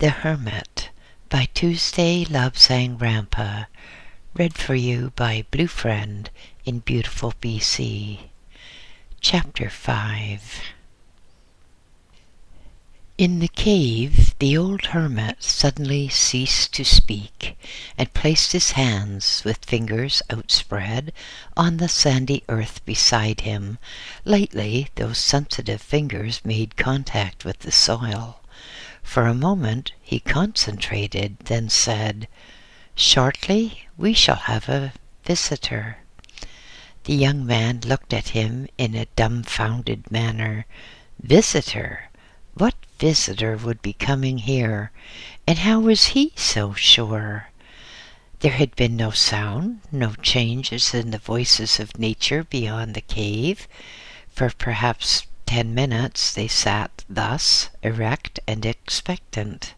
The Hermit by Tuesday Love Sang Rampa. Read for you by BlueFriend in beautiful BC. Chapter 5. In the cave, the old hermit suddenly ceased to speak and placed his hands, with fingers outspread, on the sandy earth beside him. Lightly, those sensitive fingers made contact with the soil. For a moment he concentrated, then said, "Shortly we shall have a visitor." The young man looked at him in a dumbfounded manner. Visitor? What visitor would be coming here? And how was he so sure? There had been no sound, no changes in the voices of nature beyond the cave. For perhaps 10 minutes they sat thus, erect and expectant.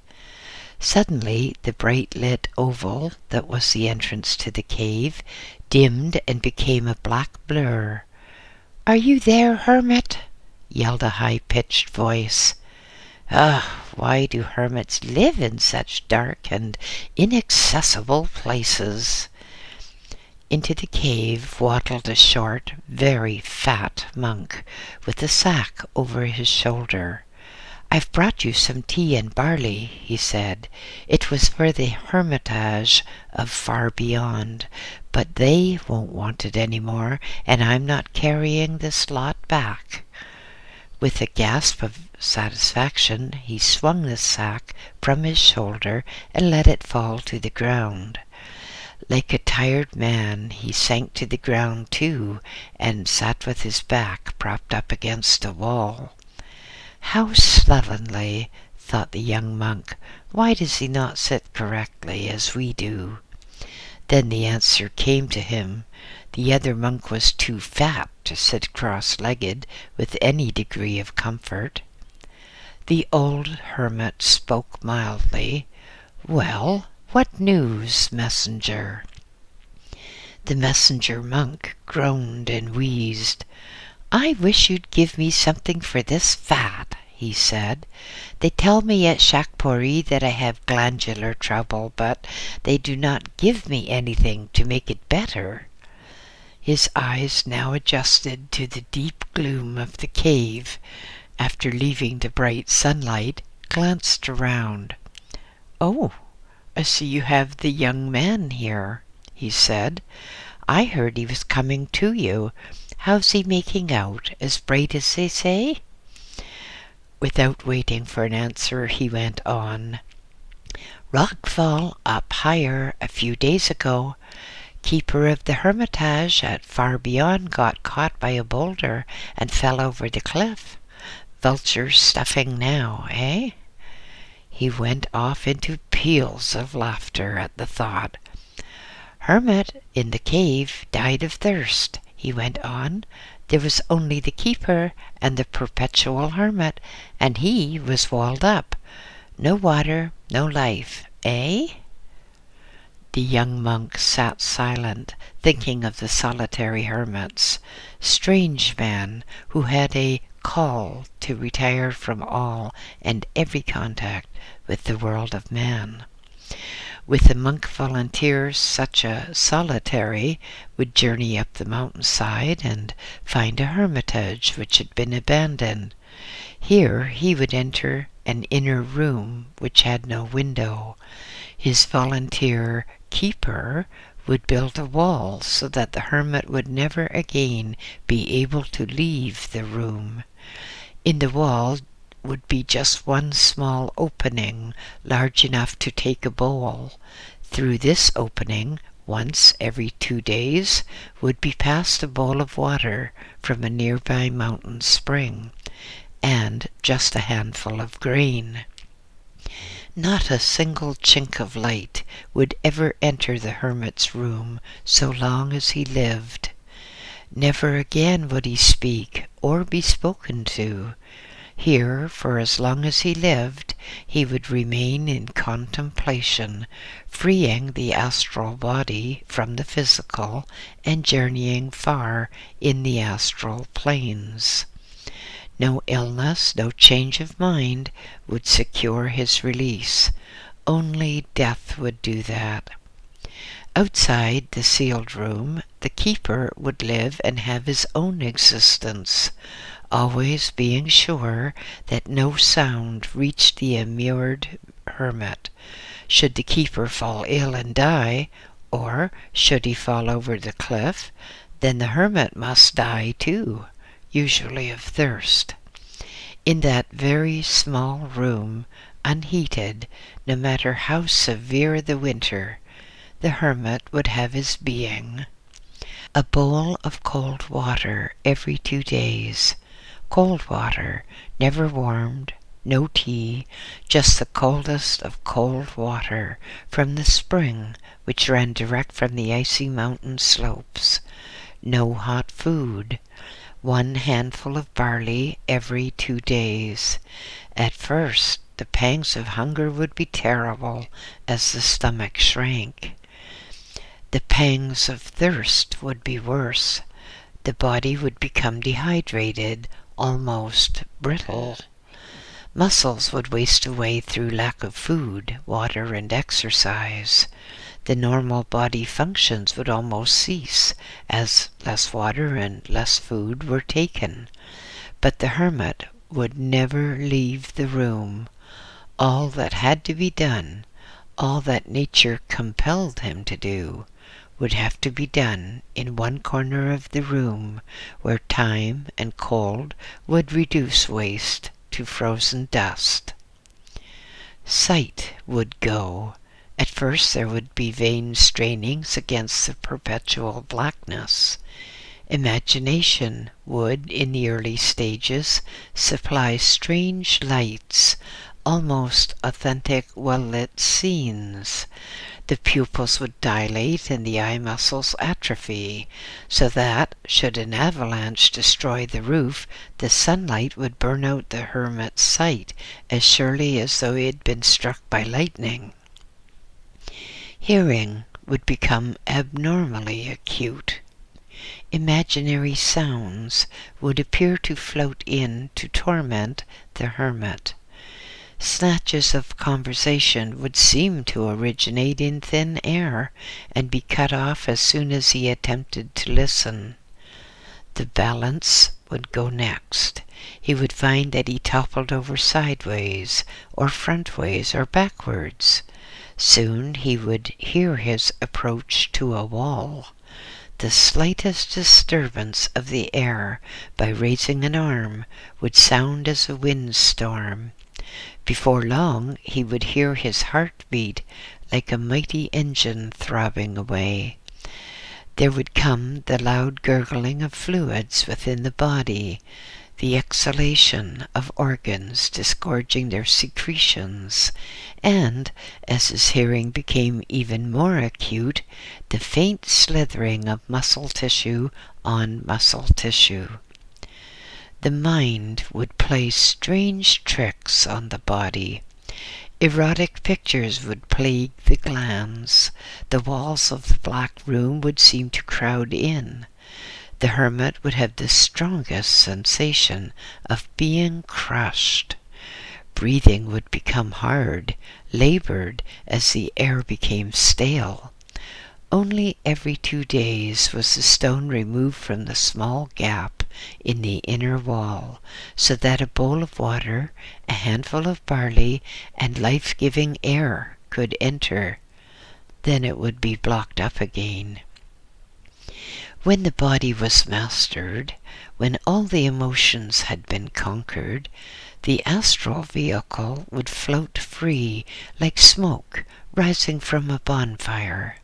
Suddenly the bright-lit oval that was the entrance to the cave dimmed and became a black blur. "Are you there, hermit?" yelled a high-pitched voice. Why do hermits live in such dark and inaccessible places? Into the cave waddled a short, very fat monk with a sack over his shoulder. "I've brought you some tea and barley," he said. "It was for the hermitage of Far Beyond, but they won't want it any more, and I'm not carrying this lot back." With a gasp of satisfaction, he swung the sack from his shoulder and let it fall to the ground. Like a tired man, he sank to the ground too, and sat with his back propped up against a wall. "How slovenly," thought the young monk. "Why does he not sit correctly as we do?" Then the answer came to him. The other monk was too fat to sit cross-legged with any degree of comfort. The old hermit spoke mildly. "Well, what news, messenger?" The messenger monk groaned and wheezed. "I wish you'd give me something for this fat," he said. "They tell me at Shakpuri that I have glandular trouble, but they do not give me anything to make it better." His eyes now adjusted to the deep gloom of the cave, after leaving the bright sunlight, glanced around. "Oh, I see you have the young man here," he said. "I heard he was coming to you. How's he making out? As bright as they say?" Without waiting for an answer, he went on. "Rockfall up higher a few days ago. Keeper of the hermitage at Far Beyond got caught by a boulder and fell over the cliff. Vulture stuffing now, eh?" He went off into peals of laughter at the thought. "Hermit in the cave died of thirst," he went on. "There was only the keeper and the perpetual hermit, and he was walled up. No water, no life, eh?" The young monk sat silent, thinking of the solitary hermits. Strange man who had a call to retire from all and every contact with the world of man. With the monk volunteers, such a solitary would journey up the mountainside and find a hermitage which had been abandoned. Here he would enter an inner room which had no window. His volunteer keeper would build a wall so that the hermit would never again be able to leave the room. In the wall would be just one small opening, large enough to take a bowl. Through this opening, once every 2 days, would be passed a bowl of water from a nearby mountain spring, and just a handful of grain. Not a single chink of light would ever enter the hermit's room so long as he lived. Never again would he speak or be spoken to. Here, for as long as he lived, he would remain in contemplation, freeing the astral body from the physical and journeying far in the astral planes. No illness, no change of mind would secure his release. Only death would do that. Outside the sealed room, the keeper would live and have his own existence, always being sure that no sound reached the immured hermit. Should the keeper fall ill and die, or should he fall over the cliff, then the hermit must die too, usually of thirst. In that very small room, unheated, no matter how severe the winter, the hermit would have his being. A bowl of cold water every 2 days. Cold water, never warmed, no tea, just the coldest of cold water from the spring which ran direct from the icy mountain slopes. No hot food. 1 handful of barley every 2 days. At first, the pangs of hunger would be terrible as the stomach shrank. The pangs of thirst would be worse. The body would become dehydrated, almost brittle. Muscles would waste away through lack of food, water, and exercise. The normal body functions would almost cease, as less water and less food were taken. But the hermit would never leave the room. All that had to be done, all that nature compelled him to do, would have to be done in one corner of the room where time and cold would reduce waste to frozen dust. Sight would go. At first there would be vain strainings against the perpetual blackness. Imagination would, in the early stages, supply strange lights, almost authentic well-lit scenes. The pupils would dilate and the eye muscles atrophy, so that, should an avalanche destroy the roof, the sunlight would burn out the hermit's sight as surely as though he had been struck by lightning. Hearing would become abnormally acute. Imaginary sounds would appear to float in to torment the hermit. Snatches of conversation would seem to originate in thin air and be cut off as soon as he attempted to listen. The balance would go next. He would find that he toppled over sideways, or frontways, or backwards. Soon he would hear his approach to a wall. The slightest disturbance of the air by raising an arm would sound as a windstorm. Before long he would hear his heart beat like a mighty engine throbbing away. There would come the loud gurgling of fluids within the body, the exhalation of organs disgorging their secretions, and, as his hearing became even more acute, the faint slithering of muscle tissue on muscle tissue. The mind would play strange tricks on the body. Erotic pictures would plague the glands. The walls of the black room would seem to crowd in. The hermit would have the strongest sensation of being crushed. Breathing would become hard, labored, as the air became stale. Only every 2 days was the stone removed from the small gap in the inner wall, so that a bowl of water, a handful of barley, and life-giving air could enter. Then it would be blocked up again. When the body was mastered, when all the emotions had been conquered, the astral vehicle would float free like smoke rising from a bonfire.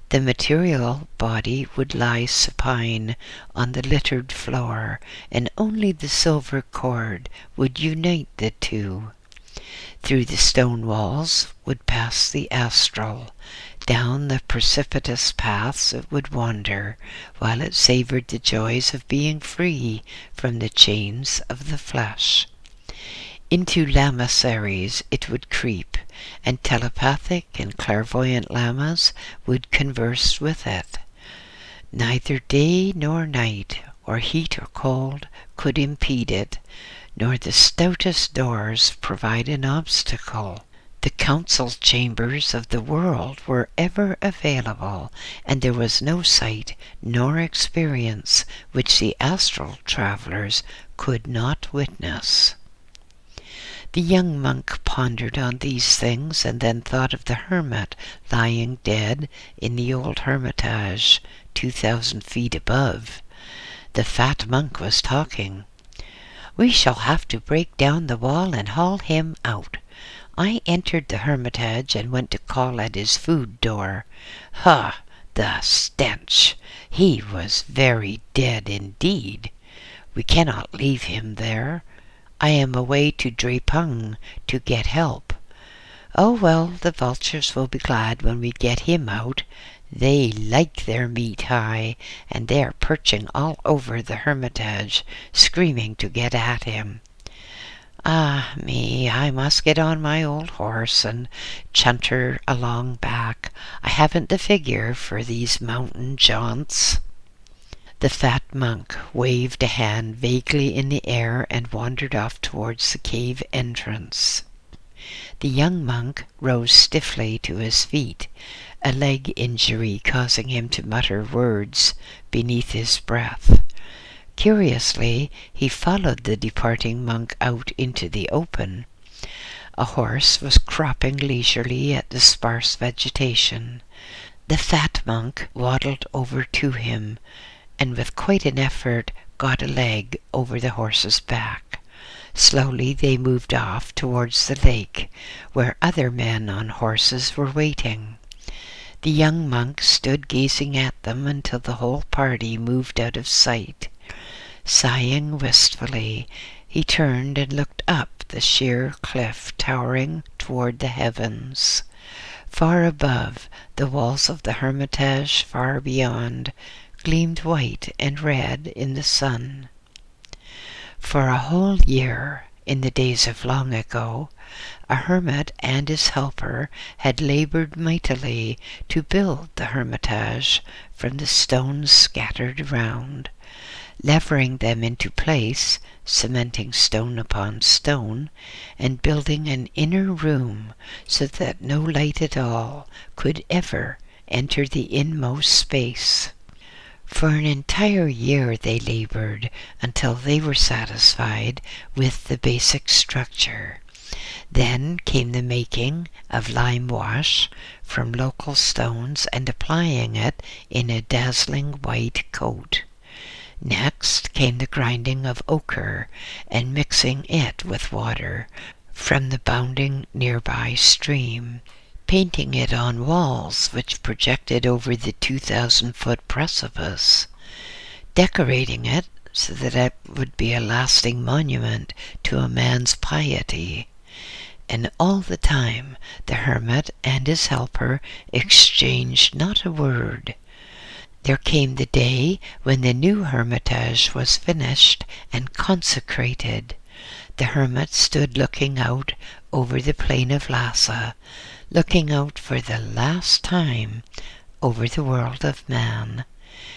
The material body would lie supine on the littered floor, and only the silver cord would unite the two. Through the stone walls would pass the astral. Down the precipitous paths it would wander, while it savored the joys of being free from the chains of the flesh. Into lamasseries it would creep, and telepathic and clairvoyant lamas would converse with it. Neither day nor night, or heat or cold could impede it, nor the stoutest doors provide an obstacle. The council chambers of the world were ever available, and there was no sight nor experience which the astral travellers could not witness. The young monk pondered on these things, and then thought of the hermit lying dead in the old hermitage 2,000 feet above. The fat monk was talking. "We shall have to break down the wall and haul him out. I entered the hermitage and went to call at his food door. Ha! The stench! He was very dead indeed. We cannot leave him there. I am away to Drepung to get help. Oh well, the vultures will be glad when we get him out. They like their meat high, and they are perching all over the hermitage, screaming to get at him. Ah me, I must get on my old horse and chunter along back. I haven't the figure for these mountain jaunts." The fat monk waved a hand vaguely in the air and wandered off towards the cave entrance. The young monk rose stiffly to his feet, a leg injury causing him to mutter words beneath his breath. Curiously, he followed the departing monk out into the open. A horse was cropping leisurely at the sparse vegetation. The fat monk waddled over to him, and with quite an effort got a leg over the horse's back. Slowly they moved off towards the lake, where other men on horses were waiting. The young monk stood gazing at them until the whole party moved out of sight. Sighing wistfully, he turned and looked up the sheer cliff towering toward the heavens. Far above, the walls of the hermitage far beyond gleamed white and red in the sun. For a whole year, in the days of long ago, a hermit and his helper had labored mightily to build the hermitage from the stones scattered around, levering them into place, cementing stone upon stone, and building an inner room so that no light at all could ever enter the inmost space. For an entire year they labored until they were satisfied with the basic structure. Then came the making of lime wash from local stones and applying it in a dazzling white coat. Next came the grinding of ochre and mixing it with water from the bounding nearby stream, painting it on walls which projected over the 2,000-foot precipice, decorating it so that it would be a lasting monument to a man's piety. And all the time the hermit and his helper exchanged not a word. There came the day when the new hermitage was finished and consecrated. The hermit stood looking out over the plain of Lhasa, looking out for the last time over the world of man.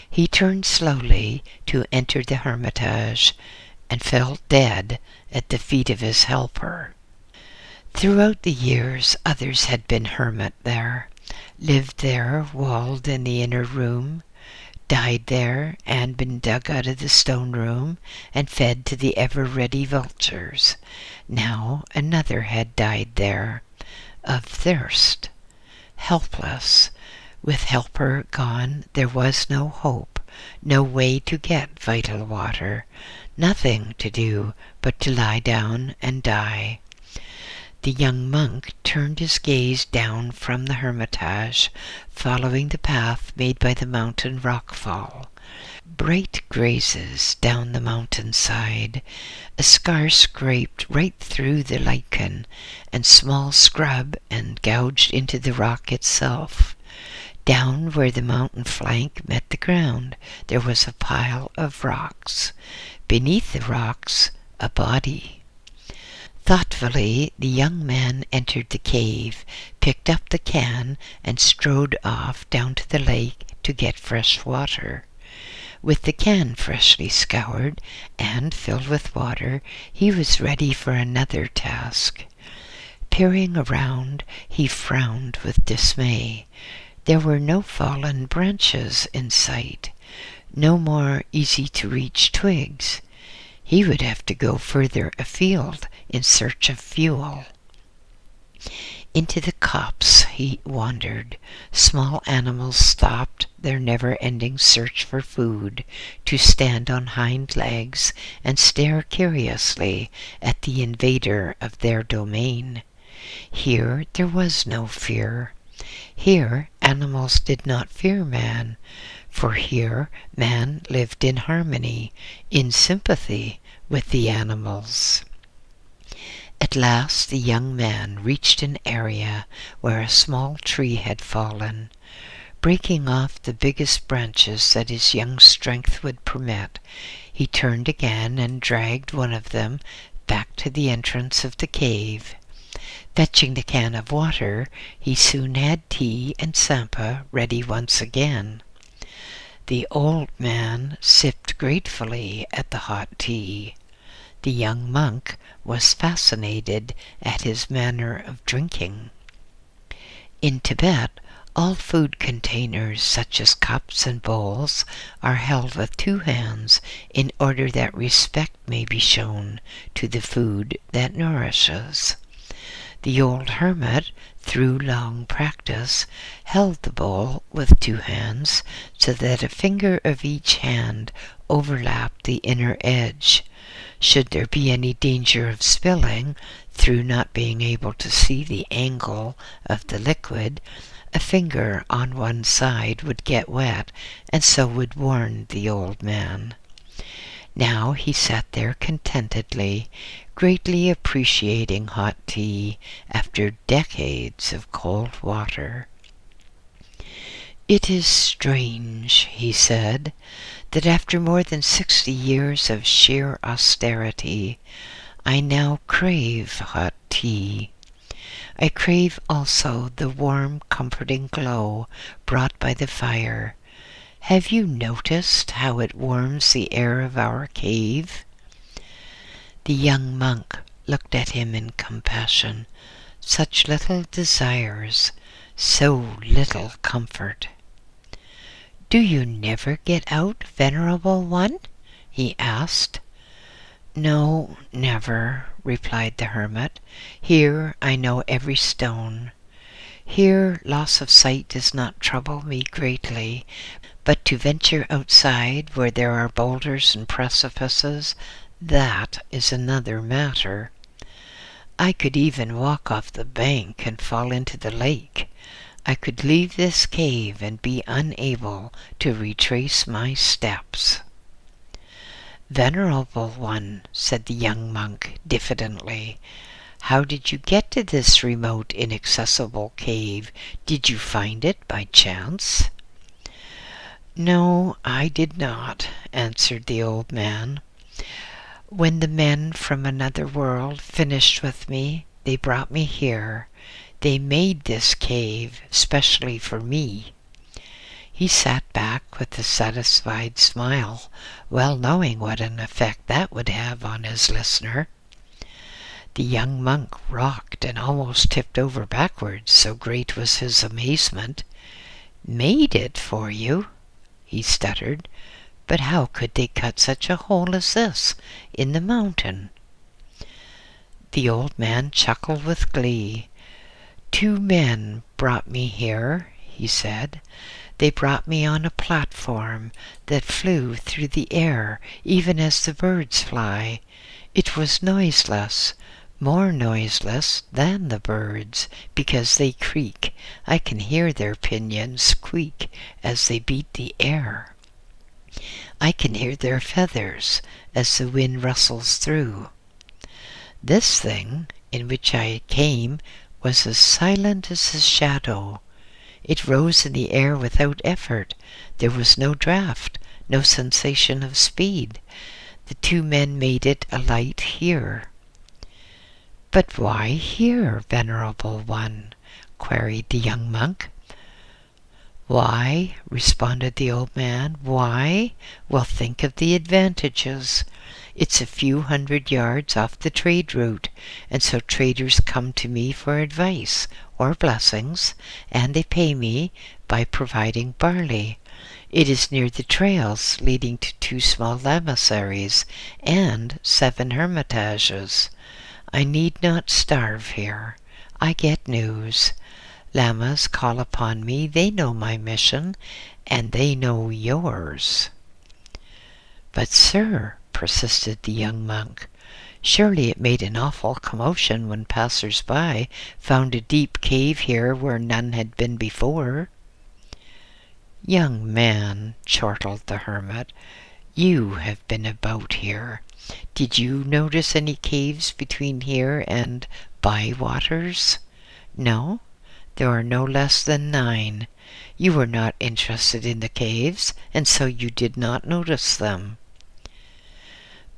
He turned slowly to enter the hermitage and fell dead at the feet of his helper. Throughout the years others had been hermit there, lived there walled in the inner room, died there and been dug out of the stone room and fed to the ever-ready vultures. Now another had died there, of thirst. Helpless, with helper gone, there was no hope, no way to get vital water, nothing to do but to lie down and die. The young monk turned his gaze down from the hermitage, following the path made by the mountain rockfall. Bright grazes down the mountainside, a scar scraped right through the lichen, and small scrub and gouged into the rock itself. Down where the mountain flank met the ground, there was a pile of rocks. Beneath the rocks, a body. Thoughtfully, the young man entered the cave, picked up the can, and strode off down to the lake to get fresh water. With the can freshly scoured and filled with water, he was ready for another task. Peering around, he frowned with dismay. There were no fallen branches in sight, no more easy-to-reach twigs. He would have to go further afield in search of fuel. Into the copse he wandered. Small animals stopped their never-ending search for food to stand on hind legs and stare curiously at the invader of their domain. Here there was no fear. Here animals did not fear man, for here man lived in harmony, in sympathy with the animals. At last the young man reached an area where a small tree had fallen. Breaking off the biggest branches that his young strength would permit, he turned again and dragged one of them back to the entrance of the cave. Fetching the can of water, he soon had tea and sampa ready once again. The old man sipped gratefully at the hot tea. The young monk was fascinated at his manner of drinking. In Tibet, all food containers, such as cups and bowls, are held with 2 hands in order that respect may be shown to the food that nourishes. The old hermit, through long practice, held the bowl with 2 hands so that a finger of each hand overlapped the inner edge. Should there be any danger of spilling, through not being able to see the angle of the liquid, a finger on one side would get wet, and so would warn the old man. Now he sat there contentedly, greatly appreciating hot tea after decades of cold water. "It is strange," he said, "that after more than 60 years of sheer austerity, I now crave hot tea. I crave also the warm, comforting glow brought by the fire. Have you noticed how it warms the air of our cave?" The young monk looked at him in compassion. Such little desires, so little comfort. "Do you never get out, venerable one?" he asked. "No, never," replied the hermit. "Here I know every stone. Here loss of sight does not trouble me greatly, but to venture outside where there are boulders and precipices, that is another matter. I could even walk off the bank and fall into the lake. I could leave this cave and be unable to retrace my steps." "Venerable one," said the young monk diffidently, "how did you get to this remote, inaccessible cave? Did you find it by chance?" "No, I did not," answered the old man. "When the men from another world finished with me, they brought me here. They made this cave specially for me." He sat back with a satisfied smile, well knowing what an effect that would have on his listener. The young monk rocked and almost tipped over backwards, so great was his amazement. "Made it for you?" he stuttered. "But how could they cut such a hole as this in the mountain?" The old man chuckled with glee. "2 men brought me here," he said. "They brought me on a platform that flew through the air even as the birds fly. It was noiseless, more noiseless than the birds, because they creak. I can hear their pinions squeak as they beat the air. I can hear their feathers as the wind rustles through. This thing in which I came was as silent as a shadow. It rose in the air without effort. There was no draft, no sensation of speed. The 2 men made it alight here." "But why here, venerable one?" queried the young monk. "Why," responded the old man, "why? Well, think of the advantages. It's a few hundred yards off the trade route, and so traders come to me for advice or blessings, and they pay me by providing barley. It is near the trails leading to 2 small lamasseries and 7 hermitages. I need not starve here. I get news. Lamas call upon me, they know my mission, and they know yours." "But, sir," persisted the young monk, "surely it made an awful commotion when passers-by found a deep cave here where none had been before." "Young man," chortled the hermit, "you have been about here. Did you notice any caves between here and Bywaters? No? There are no less than 9. You were not interested in the caves, and so you did not notice them."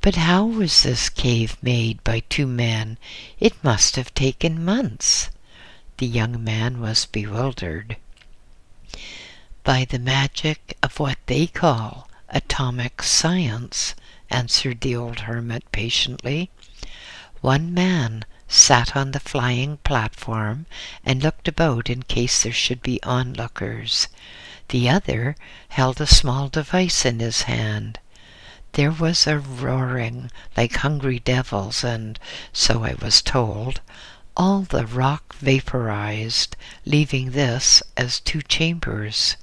"But how was this cave made by 2 men? It must have taken months." The young man was bewildered. "By the magic of what they call atomic science," answered the old hermit patiently. "One man sat on the flying platform and looked about in case there should be onlookers. The other held a small device in his hand. There was a roaring like hungry devils, and, so I was told, all the rock vaporized, leaving this as 2 chambers.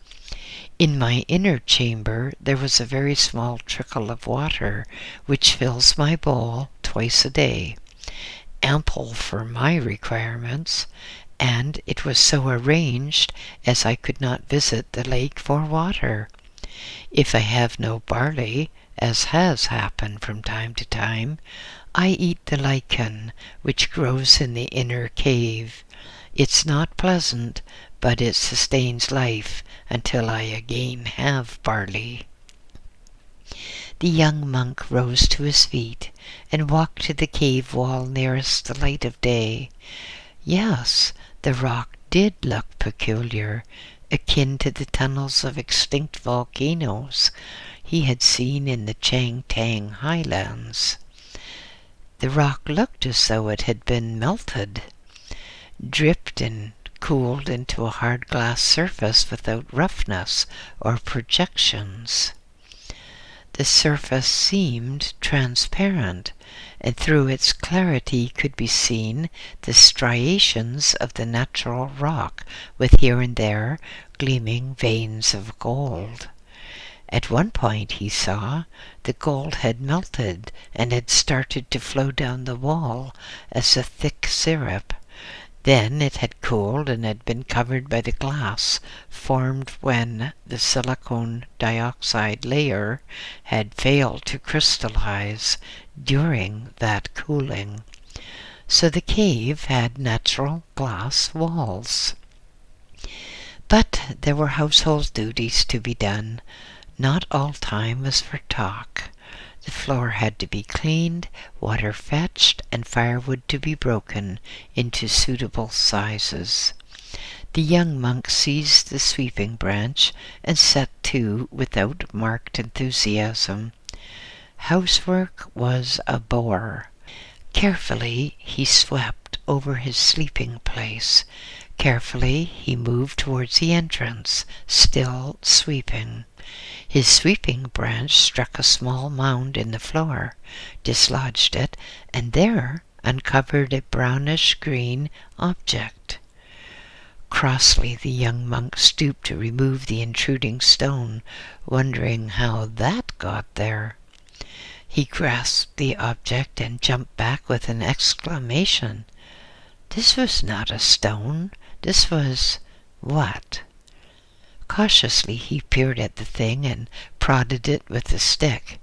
In my inner chamber there was a very small trickle of water, which fills my bowl twice a day, ample for my requirements, and it was so arranged as I could not visit the lake for water. If I have no barley, as has happened from time to time, I eat the lichen which grows in the inner cave. It's not pleasant, but it sustains life until I again have barley." The young monk rose to his feet and walked to the cave wall nearest the light of day. Yes, the rock did look peculiar, akin to the tunnels of extinct volcanoes he had seen in the Changtang highlands. The rock looked as though it had been melted, dripped and cooled into a hard glass surface without roughness or projections. The surface seemed transparent, and through its clarity could be seen the striations of the natural rock, with here and there gleaming veins of gold. At one point, he saw, the gold had melted and had started to flow down the wall as a thick syrup. Then it had cooled and had been covered by the glass formed when the silicon dioxide layer had failed to crystallize during that cooling. So the cave had natural glass walls. But there were household duties to be done. Not all time was for talk. The floor had to be cleaned, water fetched, and firewood to be broken into suitable sizes. The young monk seized the sweeping branch and set to without marked enthusiasm. Housework was a bore. Carefully he swept over his sleeping place. Carefully he moved towards the entrance, still sweeping. His sweeping branch struck a small mound in the floor, dislodged it, and there uncovered a brownish-green object. Crossly the young monk stooped to remove the intruding stone, wondering how that got there. He grasped the object and jumped back with an exclamation. This was not a stone. This was what? Cautiously he peered at the thing and prodded it with a stick.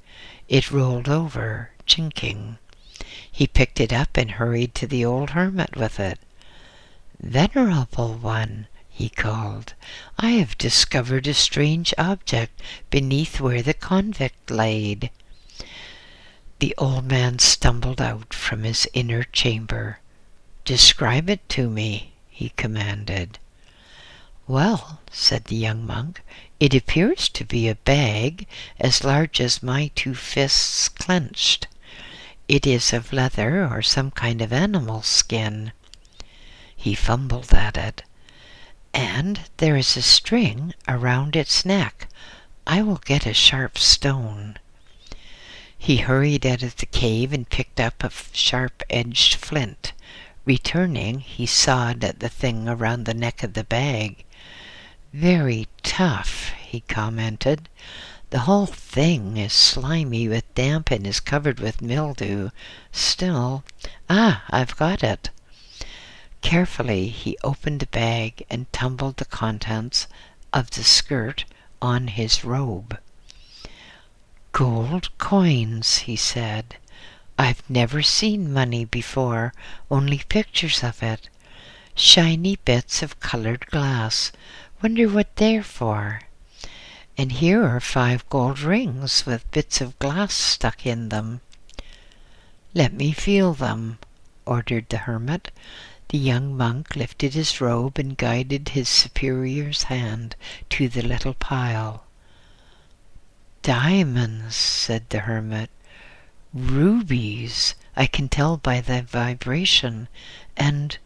It rolled over, chinking. He picked it up and hurried to the old hermit with it. "Venerable one," he called, "I have discovered a strange object beneath where the convict laid." The old man stumbled out from his inner chamber. "Describe it to me," he commanded. "Well," said the young monk, "it appears to be a bag as large as my 2 fists clenched. It is of leather or some kind of animal skin." He fumbled at it. "And there is a string around its neck. I will get a sharp stone." He hurried out of the cave and picked up a sharp-edged flint. Returning, he sawed at the thing around the neck of the bag. "Very tough," he commented. "The whole thing is slimy with damp and is covered with mildew. Still, I've got it." Carefully he opened the bag and tumbled the contents of the skirt on his robe. "Gold coins," he said. "I've never seen money before, only pictures of it. Shiny bits of colored glass. Wonder what they're for. And here are 5 gold rings with bits of glass stuck in them." "Let me feel them," ordered the hermit. The young monk lifted his robe and guided his superior's hand to the little pile. "Diamonds," said the hermit. "Rubies, I can tell by the vibration. And—"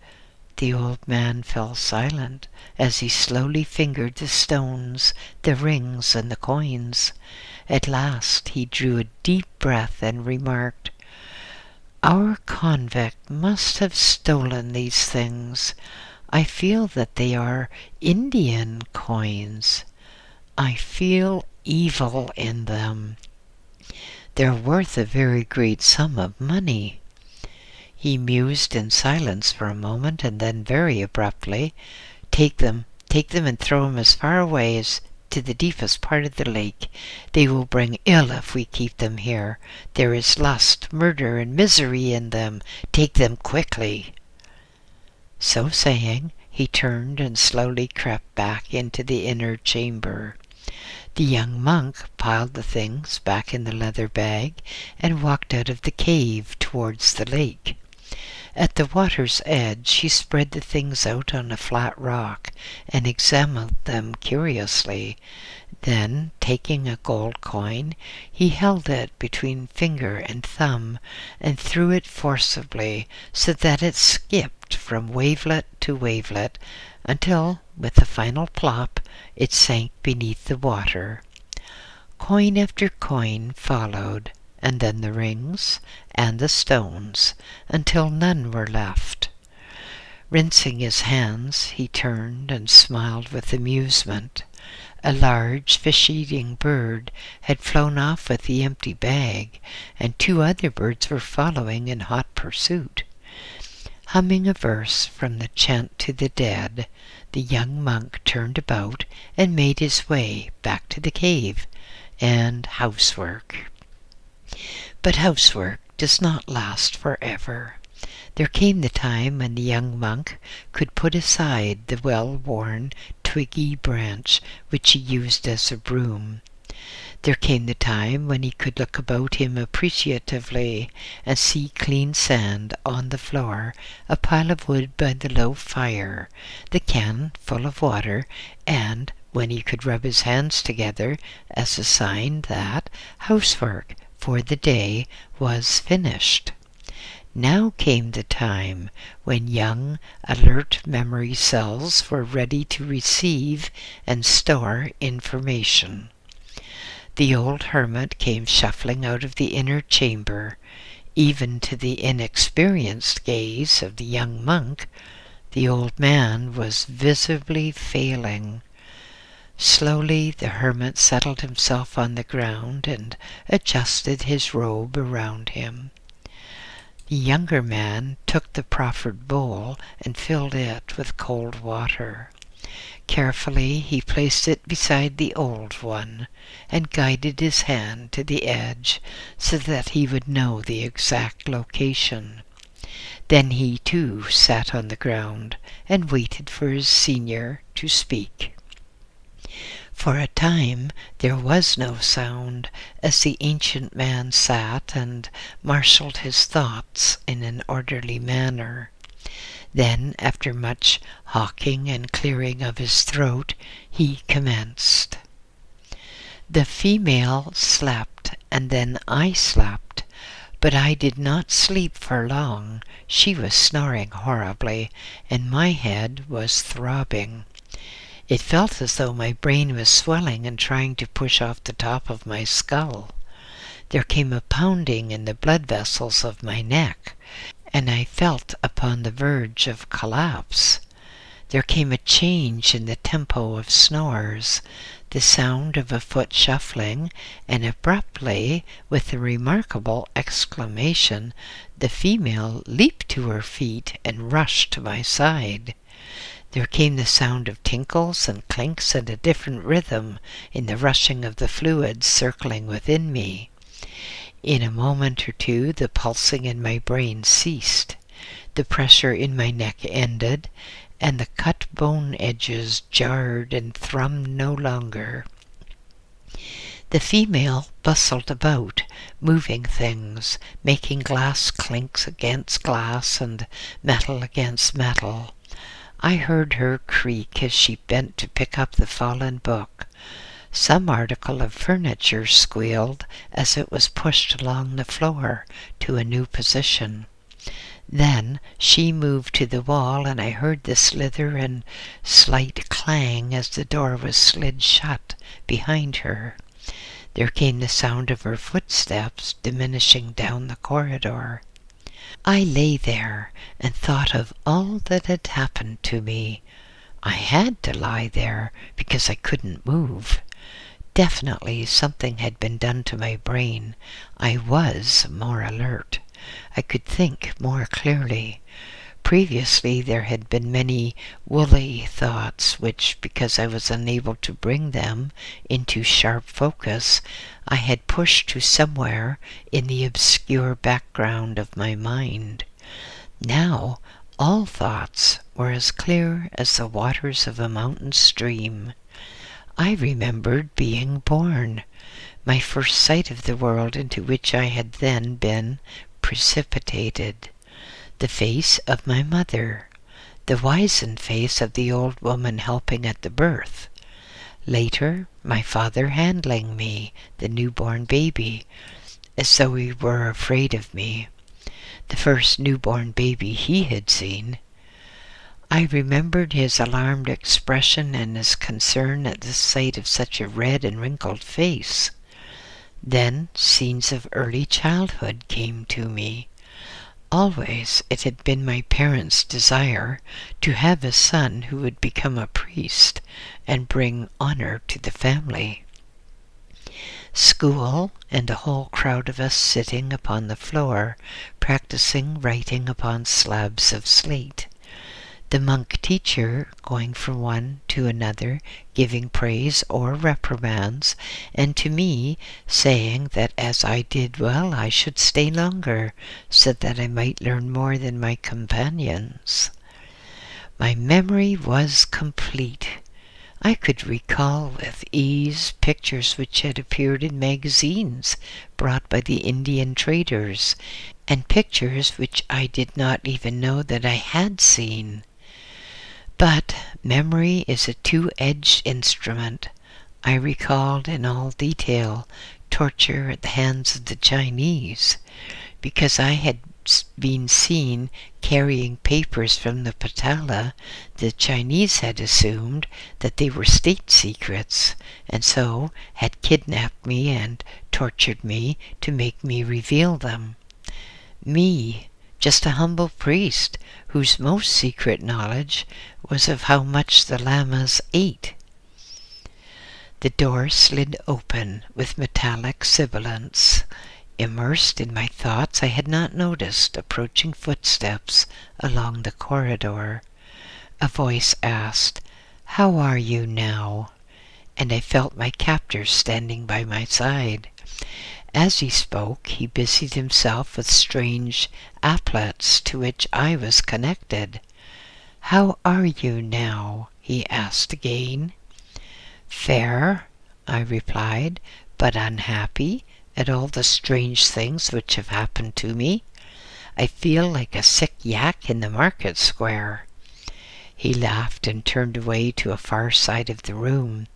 The old man fell silent as he slowly fingered the stones, the rings, and the coins. At last he drew a deep breath and remarked, "Our convict must have stolen these things. I feel that they are Indian coins. I feel evil in them. They're worth a very great sum of money." He mused in silence for a moment, and then very abruptly, Take them and throw them as far away as to the deepest part of the lake. They will bring ill if we keep them here. There is lust, murder, and misery in them. Take them quickly." So saying, he turned and slowly crept back into the inner chamber. The young monk piled the things back in the leather bag and walked out of the cave towards the lake. At the water's edge he spread the things out on a flat rock and examined them curiously. Then, taking a gold coin, he held it between finger and thumb and threw it forcibly so that it skipped from wavelet to wavelet until, with a final plop, it sank beneath the water. Coin after coin followed, and then the rings and the stones, until none were left. Rinsing his hands, he turned and smiled with amusement. A large fish-eating bird had flown off with the empty bag, and 2 other birds were following in hot pursuit. Humming a verse from the Chant to the Dead, the young monk turned about and made his way back to the cave and housework. But housework does not last forever. There came the time when the young monk could put aside the well-worn, twiggy branch which he used as a broom. There came the time when he could look about him appreciatively and see clean sand on the floor, a pile of wood by the low fire, the can full of water, and when he could rub his hands together as a sign that housework for the day was finished. Now came the time when young, alert memory cells were ready to receive and store information. The old hermit came shuffling out of the inner chamber. Even to the inexperienced gaze of the young monk, the old man was visibly failing. Slowly the hermit settled himself on the ground and adjusted his robe around him. The younger man took the proffered bowl and filled it with cold water. Carefully he placed it beside the old one and guided his hand to the edge so that he would know the exact location. Then he too sat on the ground and waited for his senior to speak. For a time there was no sound as the ancient man sat and marshalled his thoughts in an orderly manner. Then, after much hawking and clearing of his throat, he commenced. The female slept, and then I slept, but I did not sleep for long. She was snoring horribly, and my head was throbbing. It felt as though my brain was swelling and trying to push off the top of my skull. There came a pounding in the blood vessels of my neck, and I felt upon the verge of collapse. There came a change in the tempo of snores, the sound of a foot shuffling, and abruptly, with a remarkable exclamation, the female leaped to her feet and rushed to my side. There came the sound of tinkles and clinks and a different rhythm in the rushing of the fluids circling within me. In a moment or two the pulsing in my brain ceased, the pressure in my neck ended, and the cut bone edges jarred and thrummed no longer. The female bustled about, moving things, making glass clinks against glass and metal against metal. I heard her creak as she bent to pick up the fallen book. Some article of furniture squealed as it was pushed along the floor to a new position. Then she moved to the wall, and I heard the slither and slight clang as the door was slid shut behind her. There came the sound of her footsteps diminishing down the corridor. I lay there and thought of all that had happened to me. I had to lie there because I couldn't move. Definitely something had been done to my brain. I was more alert. I could think more clearly. Previously there had been many woolly thoughts which, because I was unable to bring them into sharp focus, I had pushed to somewhere in the obscure background of my mind. Now all thoughts were as clear as the waters of a mountain stream. I remembered being born, my first sight of the world into which I had then been precipitated, the face of my mother, the wizened face of the old woman helping at the birth. Later, my father handling me, the newborn baby, as though he were afraid of me, the first newborn baby he had seen. I remembered his alarmed expression and his concern at the sight of such a red and wrinkled face. Then scenes of early childhood came to me. Always it had been my parents' desire to have a son who would become a priest and bring honor to the family. School, and a whole crowd of us sitting upon the floor, practicing writing upon slabs of slate. The monk teacher going from one to another, giving praise or reprimands, and to me saying that as I did well I should stay longer, so that I might learn more than my companions. My memory was complete. I could recall with ease pictures which had appeared in magazines brought by the Indian traders, and pictures which I did not even know that I had seen. But memory is a two-edged instrument. I recalled in all detail torture at the hands of the Chinese, because I had been seen carrying papers from the Patala. The Chinese had assumed that they were state secrets, and so had kidnapped me and tortured me to make me reveal them. Me, just a humble priest whose most secret knowledge was of how much the lamas ate. The door slid open with metallic sibilance. Immersed in my thoughts, I had not noticed approaching footsteps along the corridor. A voice asked, "How are you now?" And I felt my captor standing by my side. As he spoke, he busied himself with strange applets to which I was connected. "How are you now?" he asked again. "Fair," I replied, "but unhappy at all the strange things which have happened to me. I feel like a sick yak in the market square." He laughed and turned away to a far side of the room.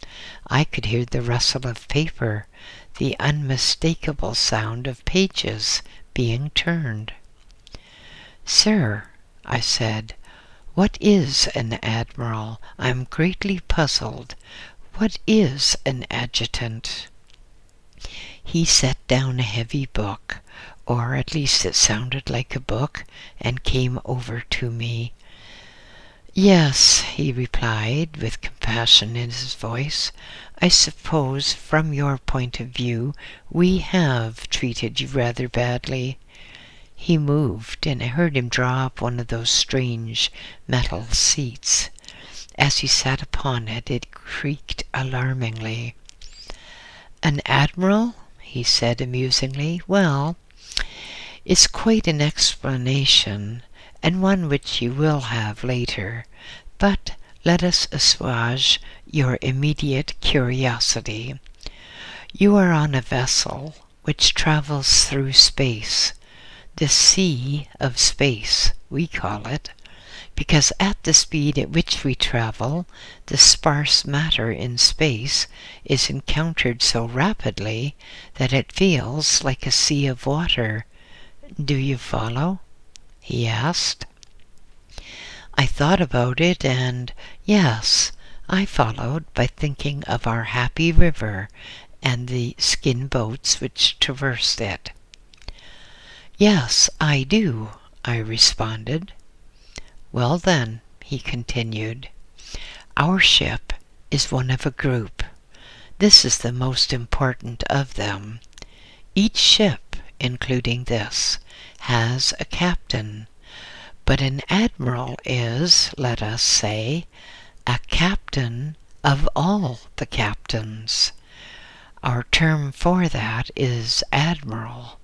I could hear the rustle of paper, the unmistakable sound of pages being turned. "Sir," I said, "what is an admiral? I am greatly puzzled. What is an adjutant?" He set down a heavy book, or at least it sounded like a book, and came over to me. "Yes," he replied, with compassion in his voice, "I suppose from your point of view we have treated you rather badly." He moved, and I heard him draw up one of those strange metal seats. As he sat upon it, it creaked alarmingly. "An admiral?" he said amusingly. "Well, it's quite an explanation, and one which you will have later. But let us assuage your immediate curiosity. You are on a vessel which travels through space. The sea of space, we call it, because at the speed at which we travel, the sparse matter in space is encountered so rapidly that it feels like a sea of water. Do you follow?" he asked. I thought about it, and yes, I followed by thinking of our happy river and the skin boats which traversed it. "Yes, I do," I responded. "Well then," he continued, "our ship is one of a group. This is the most important of them. Each ship, including this, has a captain. But an admiral is, let us say, a captain of all the captains. Our term for that is admiral.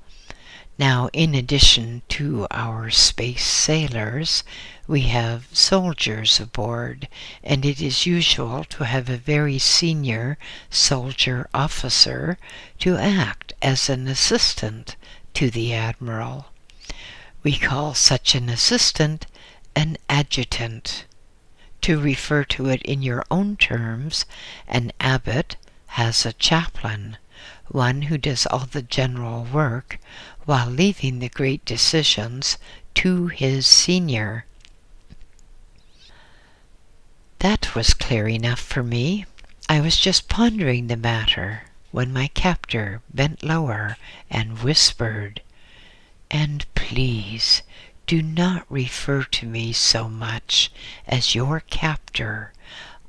Now, in addition to our space sailors, we have soldiers aboard, and it is usual to have a very senior soldier officer to act as an assistant to the admiral. We call such an assistant an adjutant. To refer to it in your own terms, an abbot has a chaplain, one who does all the general work while leaving the great decisions to his senior. That was clear enough for me. I was just pondering the matter when my captor bent lower and whispered, "And please do not refer to me so much as your captor.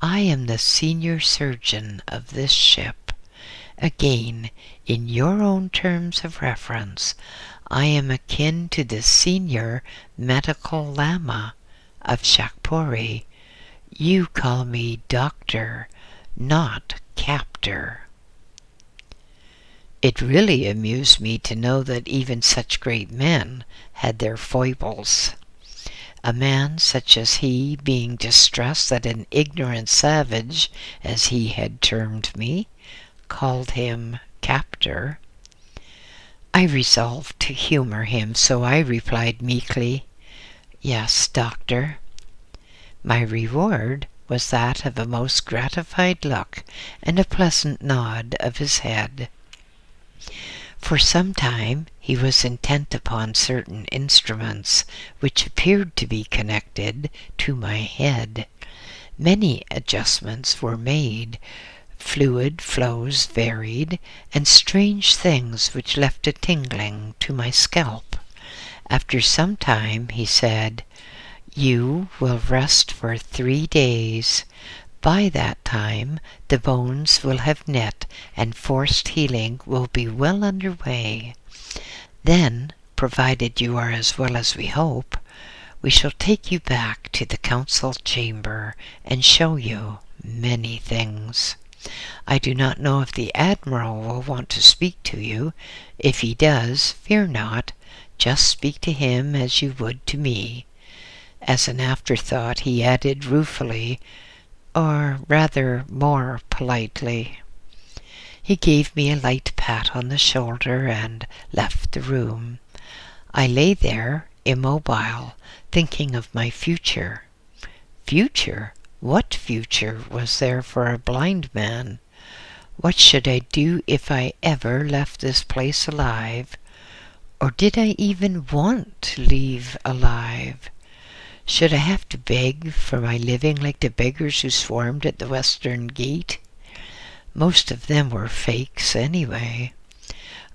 I am the senior surgeon of this ship. Again, in your own terms of reference, I am akin to the senior medical lama of Shakpuri. You call me doctor, not captor." It really amused me to know that even such great men had their foibles. A man such as he being distressed that an ignorant savage, as he had termed me, called him captor. I resolved to humor him, so I replied meekly, "Yes, doctor." My reward was that of a most gratified look and a pleasant nod of his head. For some time he was intent upon certain instruments which appeared to be connected to my head. Many adjustments were made, fluid flows varied, and strange things which left a tingling to my scalp. After some time he said, "You will rest for 3 days. By that time the bones will have knit and forced healing will be well under way. Then, provided you are as well as we hope, we shall take you back to the council chamber and show you many things. I do not know if the admiral will want to speak to you. If he does, fear not. Just speak to him as you would to me." As an afterthought, he added ruefully, or rather more politely. He gave me a light pat on the shoulder and left the room. I lay there immobile, thinking of my future. Future? What future was there for a blind man? What should I do if I ever left this place alive? Or did I even want to leave alive? Should I have to beg for my living like the beggars who swarmed at the western gate? Most of them were fakes anyway.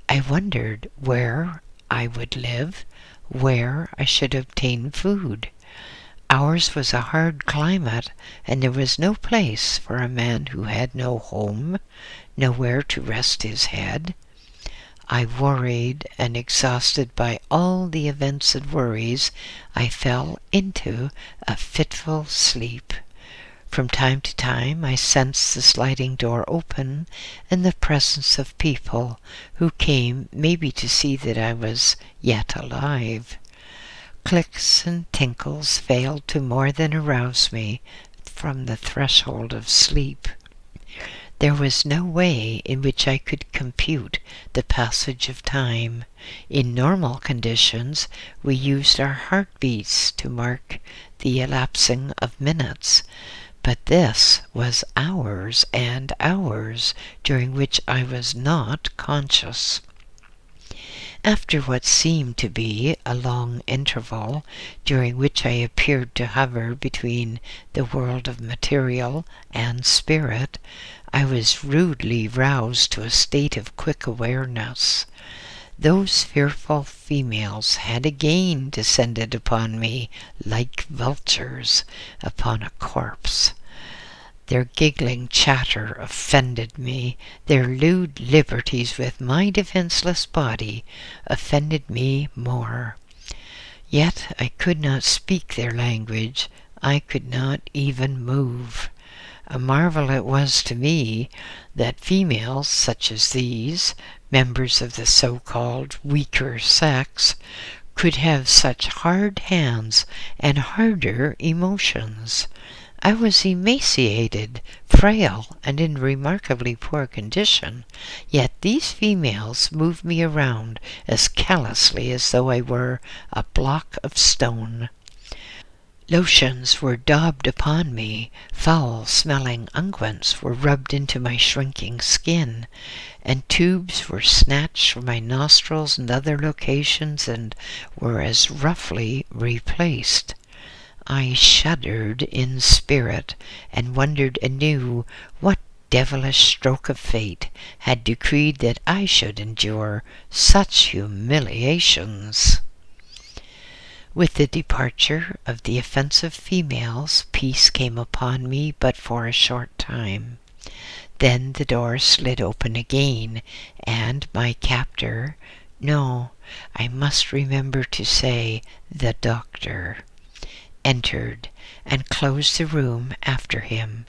I wondered where I would live, where I should obtain food. Ours was a hard climate, and there was no place for a man who had no home, nowhere to rest his head. I worried, and exhausted by all the events and worries, I fell into a fitful sleep. From time to time I sensed the sliding door open and the presence of people who came maybe to see that I was yet alive. Clicks and tinkles failed to more than arouse me from the threshold of sleep. There was no way in which I could compute the passage of time. In normal conditions, we used our heartbeats to mark the elapsing of minutes, but this was hours and hours during which I was not conscious. After what seemed to be a long interval, during which I appeared to hover between the world of material and spirit, I was rudely roused to a state of quick awareness. Those fearful females had again descended upon me like vultures upon a corpse. Their giggling chatter offended me. Their lewd liberties with my defenseless body offended me more. Yet I could not speak their language. I could not even move. A marvel it was to me that females such as these, members of the so-called weaker sex, could have such hard hands and harder emotions. I was emaciated, frail, and in remarkably poor condition, yet these females moved me around as callously as though I were a block of stone. Lotions were daubed upon me, foul-smelling unguents were rubbed into my shrinking skin, and tubes were snatched from my nostrils and other locations and were as roughly replaced. I shuddered in spirit, and wondered anew what devilish stroke of fate had decreed that I should endure such humiliations. With the departure of the offensive females, peace came upon me but for a short time. Then the door slid open again, and my captor, no, I must remember to say the doctor, entered and closed the room after him.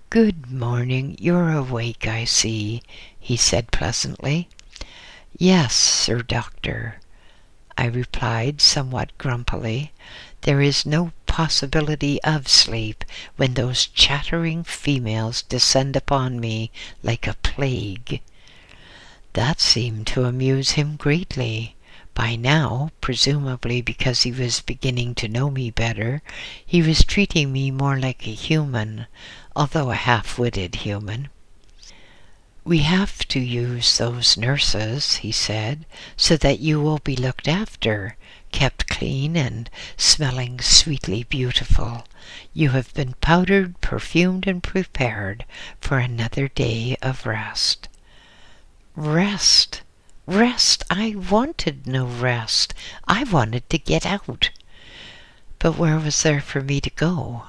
"Good morning, you're awake, I see," he said pleasantly. "Yes, Sir Doctor," I replied somewhat grumpily. "There is no possibility of sleep when those chattering females descend upon me like a plague." That seemed to amuse him greatly. By now, presumably because he was beginning to know me better, he was treating me more like a human, although a half-witted human. "We have to use those nurses," he said, "so that you will be looked after, kept clean, and smelling sweetly beautiful. You have been powdered, perfumed, and prepared for another day of rest." Rest! Rest! I wanted no rest. I wanted to get out. But where was there for me to go?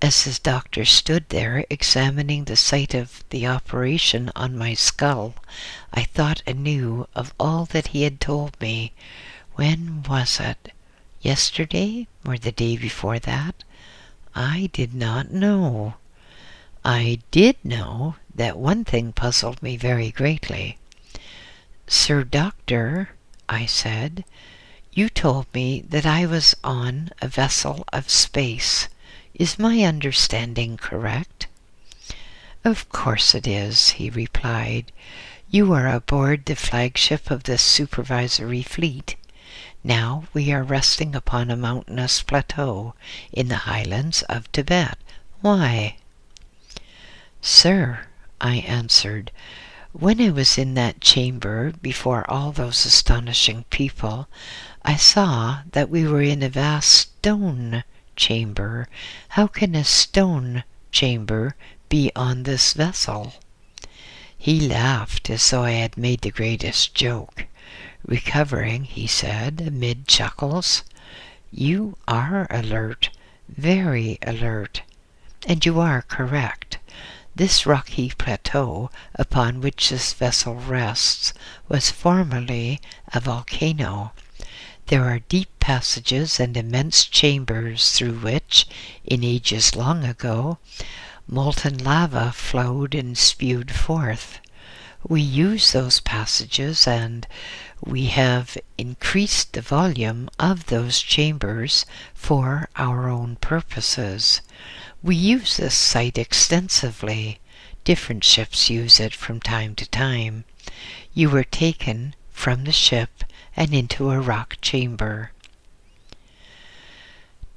As his doctor stood there examining the site of the operation on my skull, I thought anew of all that he had told me. When was it? Yesterday or the day before that? I did not know. I did know that one thing puzzled me very greatly. "Sir Doctor," I said, "you told me that I was on a vessel of space. Is my understanding correct?" "Of course it is," he replied. "You are aboard the flagship of the supervisory fleet. Now we are resting upon a mountainous plateau in the highlands of Tibet. Why?" "Sir," I answered, "when I was in that chamber before all those astonishing people, I saw that we were in a vast stone chamber. How can a stone chamber be on this vessel?" He laughed as though I had made the greatest joke. Recovering, he said, amid chuckles, "You are alert, very alert, and you are correct. This rocky plateau upon which this vessel rests was formerly a volcano. There are deep passages and immense chambers through which, in ages long ago, molten lava flowed and spewed forth. We use those passages, and we have increased the volume of those chambers for our own purposes. We use this site extensively. Different ships use it from time to time. You were taken from the ship and into a rock chamber."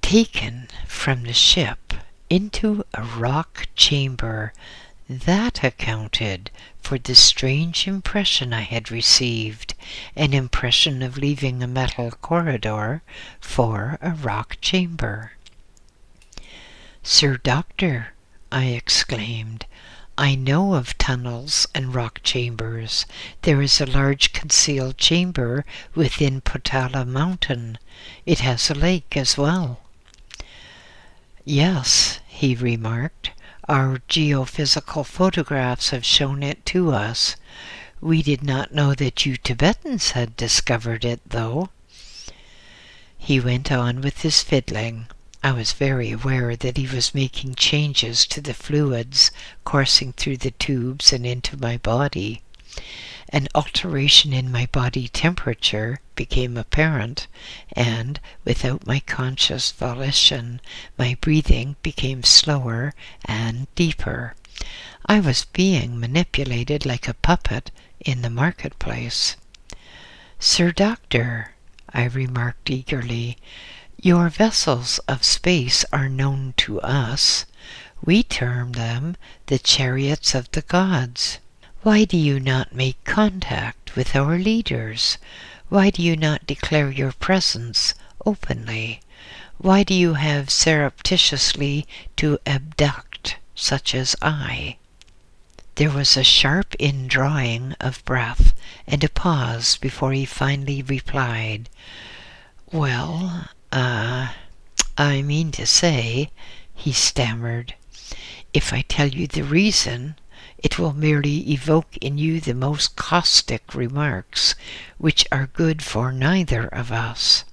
Taken from the ship into a rock chamber, that accounted for the strange impression I had received, an impression of leaving a metal corridor for a rock chamber. "Sir Doctor," I exclaimed, "I know of tunnels and rock chambers. There is a large concealed chamber within Potala Mountain. It has a lake as well." "Yes," he remarked, "our geophysical photographs have shown it to us. We did not know that you Tibetans had discovered it, though." He went on with his fiddling. I was very aware that he was making changes to the fluids coursing through the tubes and into my body. An alteration in my body temperature became apparent, and, without my conscious volition, my breathing became slower and deeper. I was being manipulated like a puppet in the marketplace. "Sir Doctor," I remarked eagerly, "your vessels of space are known to us. We term them the chariots of the gods. Why do you not make contact with our leaders? Why do you not declare your presence openly? Why do you have surreptitiously to abduct such as I?" There was a sharp indrawing of breath and a pause before he finally replied, "Well, I mean to say," he stammered, "if I tell you the reason, it will merely evoke in you the most caustic remarks, which are good for neither of us."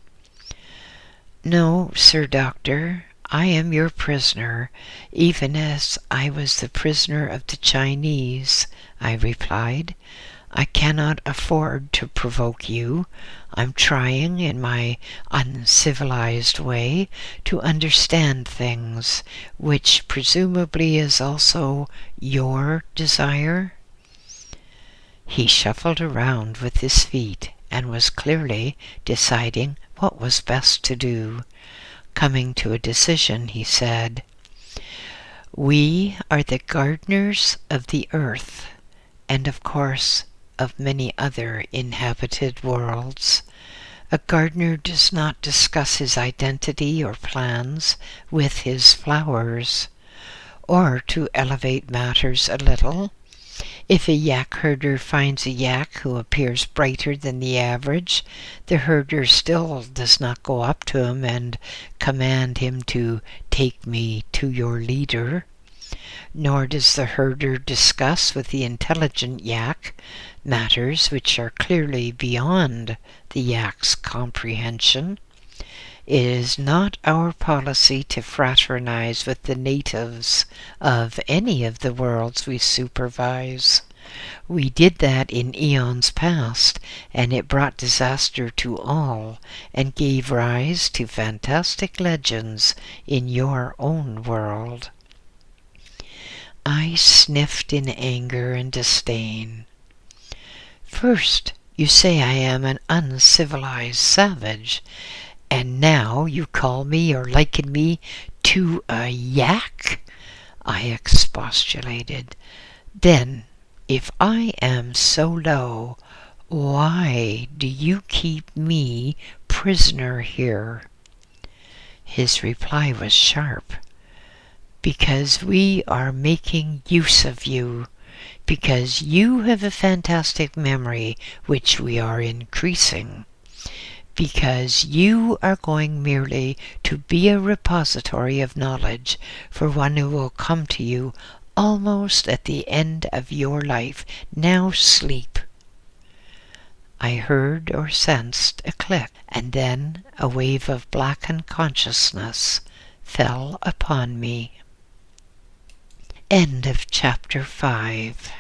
"No, Sir Doctor, I am your prisoner, even as I was the prisoner of the Chinese," I replied. "I cannot afford to provoke you. I'm trying, in my uncivilized way, to understand things, which presumably is also your desire." He shuffled around with his feet and was clearly deciding what was best to do. Coming to a decision, he said, "We are the gardeners of the earth, and of course of many other inhabited worlds. A gardener does not discuss his identity or plans with his flowers. Or, to elevate matters a little, if a yak herder finds a yak who appears brighter than the average, the herder still does not go up to him and command him to take me to your leader. Nor does the herder discuss with the intelligent yak matters which are clearly beyond the yak's comprehension. It is not our policy to fraternize with the natives of any of the worlds we supervise. We did that in eons past, and it brought disaster to all, and gave rise to fantastic legends in your own world." I sniffed in anger and disdain. "First, You say I am an uncivilized savage, and now you call me or liken me to a yak? I expostulated. Then, if I am so low, why do you keep me prisoner here? His reply was sharp. Because we are making use of you. Because you have a fantastic memory, which we are increasing. Because you are going merely to be a repository of knowledge for one who will come to you almost at the end of your life. Now sleep. I heard or sensed a click, and then a wave of blackened consciousness fell upon me. End of chapter 5.